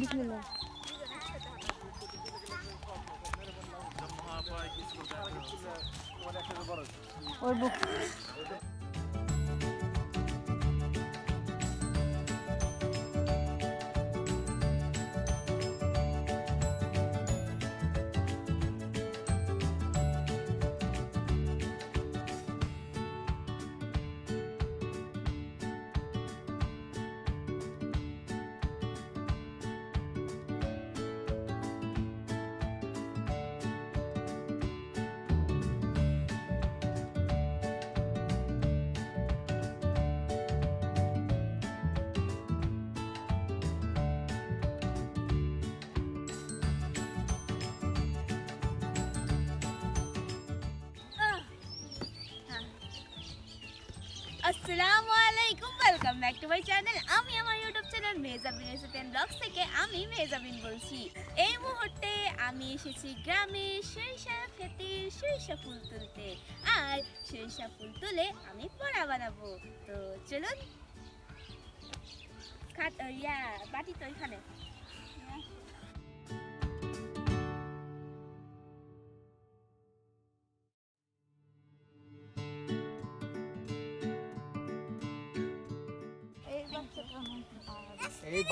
বিসমিল্লাহ ওই বুক আসসালামুয়ালাইকুম welcome back to my channel আমি আমার YouTube channel Mehjabin recipe and blogs থেকে আমি মেহজাবিন বলছি এই মুহূর্তে আমি এসেছি গ্রামে সরিষা ক্ষেতের সরিষা ফুল তুলতে আর সরিষা ফুল তুলে আমি বড়া বানাবো তো চলুন বাটি তো এখানে এই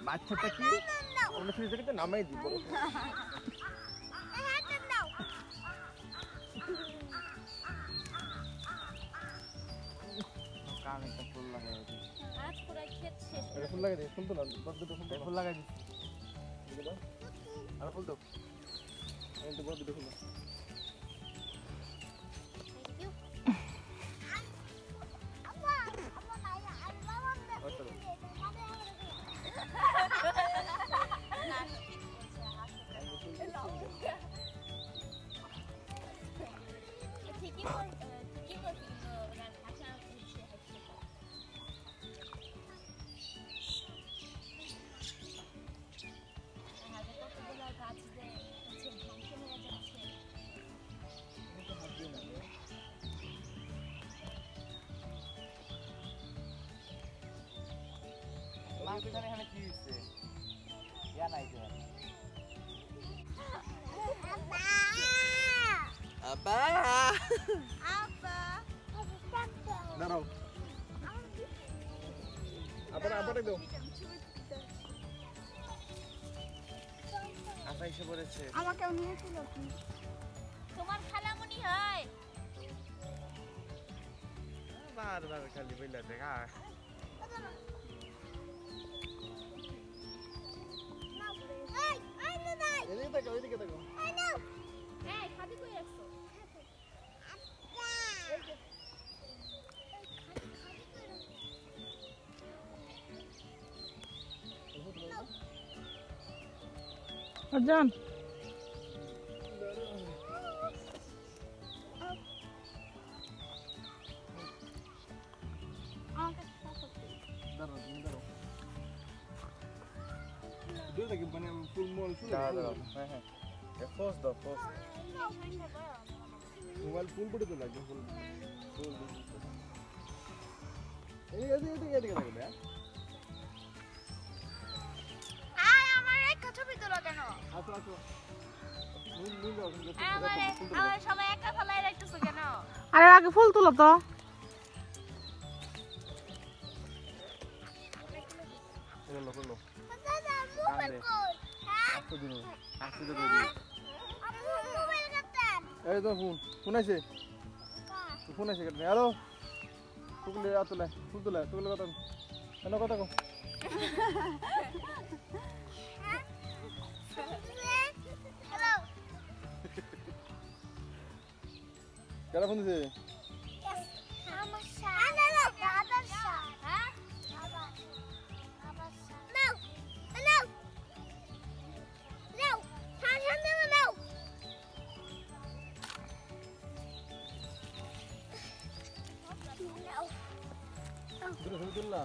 বাচ্চাটা কি আমরা ফ্রিজে নামাই দিব কানে একটা ফুল লাগাই দিই আজ পুরো ক্ষেত শেষ এটা ফুল লাগাই দিই ফুল তো না বড় দুটো ফুল লাগাই দিই ঠিক আছে আর ফুল দাও এই তো বড় দুটো ফুল এখানে কি হচ্ছে ইয়া নাই তো আব্বা আব্বা দাঁড়াও আব্বাটা দাও আব্বা এসে পড়েছে আমাকেও নিয়েছিল কি তোমার খালামণি হয় বারবার খালি বইলা দেখা এদিকে দেখো এই খাদি কই রাখছো আজান মানে ফুল মল শুরু হ্যাঁ হ্যাঁ ফোর্স দাও ফোর্স মোবাইল ফুল পড়ে তো লাগে ফুল এদিকে লাগবে আয় আমার একটা ছবি তোলো কেন আসো আমার সবাই একটা ফলাই রাখতেছো কেন আরে আগে ফুল তুলো তো ফুল এই তো ফোন আছে কেটে হ্যালো তুলে ফুল তুলে কথা কেন কথা কো কেন ফোন দিছে তুললা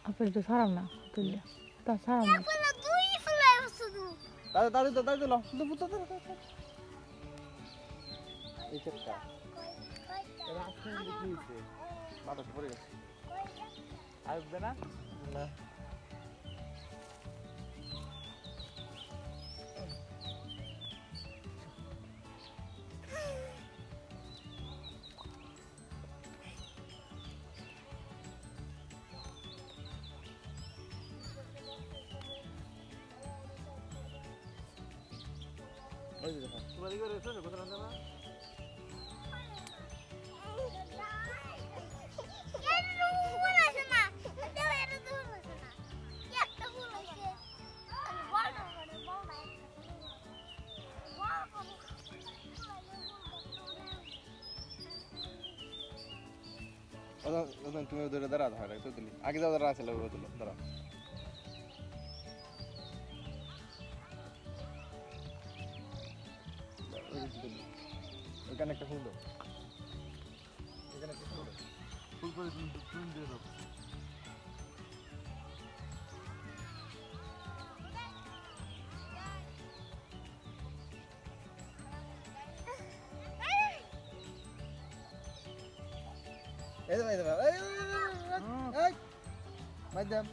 আপনি একটু সরাম না তুললে তা ছাড়া দাঁড়ি দিল এই চেকটা এরা আজকে কি হয়েছে বাতাস পড়ে গেছে আসবে না না ওই দেখো তোমার দিকে রয়েছে কত রান্না না তুমি ওদের দাঁড়া ধরে তো দিলি আগে যাও দাঁড়া আছে লোক দাঁড়া এখানে একটা ফুল দাও এখানে একটা ফুল ফুল করে ফুল দিয়ে দাও এই তো এই Mahjaben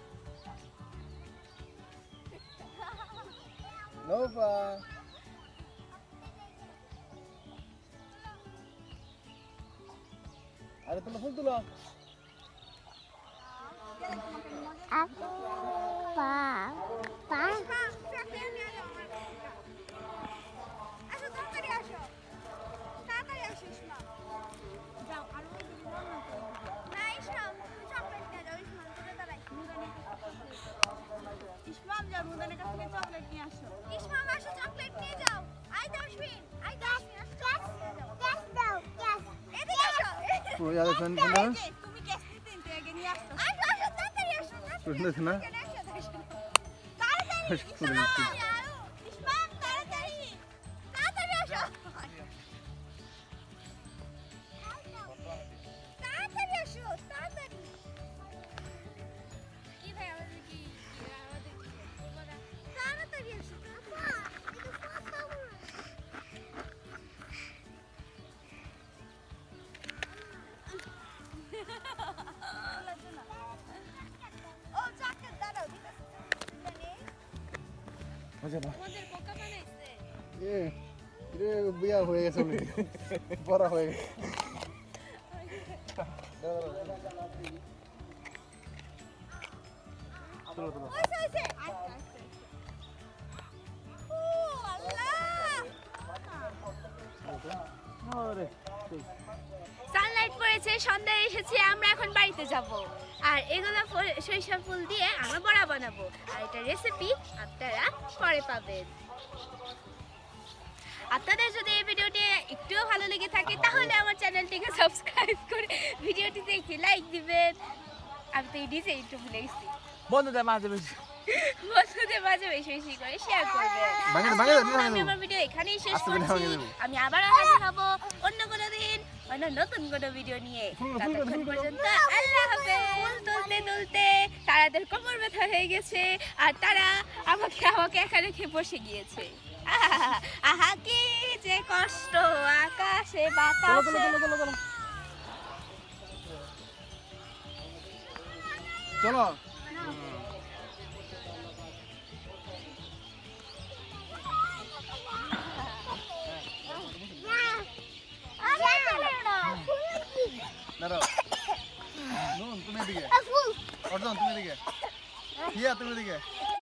Nova আরে তুমি ফুল তুলো পা পা ইসমাম যাও রুদানের কাছ থেকে চকলেট নিয়ে আসো ইসমাম আসো চকলেট নিয়ে যাও আই দাও শুইন আই দাও গ্যাস দাও গ্যাস এদিকে আসো ওই আরে ফোন না তুমি গ্যাস নিতে নিতে আগে নিয়ে আসো আসো আসো তাড়াতাড়ি আসো শুনছ না তাড়াতাড়ি ইসমাম তাড়াতাড়ি তাড়াতাড়ি আসো তাড়াতাড়ি আসো তাড়াতাড়ি কি ভাই আমাদের কি তাড়াতাড়ি আসো ও চকলেট দাও দিতেছি আচ্ছা না আমাদের বোকা বানাইছে এ রে বিয়া হয়ে গেছে বড় হয়ে গেছে চলো চলো ওইসে ওইসে আচ্ছা ও আল্লাহ আরে সানলাইট পড়েছে সন্ধ্যায় এসেছি আমরা এখন বাড়িতে যাব আর এগুলো সরিষা ফুল দিয়ে আমরা বড়া বানাবো আর এটা রেসিপি আপনারা পরে পাবেন আপনাদের যদি এই ভিডিওটি একটুও ভালো লেগে থাকে তাহলে আমার চ্যানেলটিকে সাবস্ক্রাইব করে ভিডিওটিতে একটি লাইক দিবেন আমি তো এই ডিজে একটু ভুলে গেছি বন্ধুদের মাঝে বেশি বন্ধুদের মাঝে বেশি বেশি করে শেয়ার করবেন আমি আমার ভিডিও এখানেই শেষ করছি আমি আবার হাজির হব অন্য কোনো দিন অন্য নতুন কোনো ভিডিও নিয়ে ততক্ষণ পর্যন্ত আল্লাহ হাফেজ দুলতে দুলতে তারাদের কোমর ব্যথা হয়ে গেছে আর তারা আমাকে একা রেখে বসে গিয়েছে আহা কি যে কষ্ট আকাশে বাতাসে চলো দাঁড়াও নুন তুমি এদিকে অর্জন তুমি এদিকে হিয়া তুমি এদিকে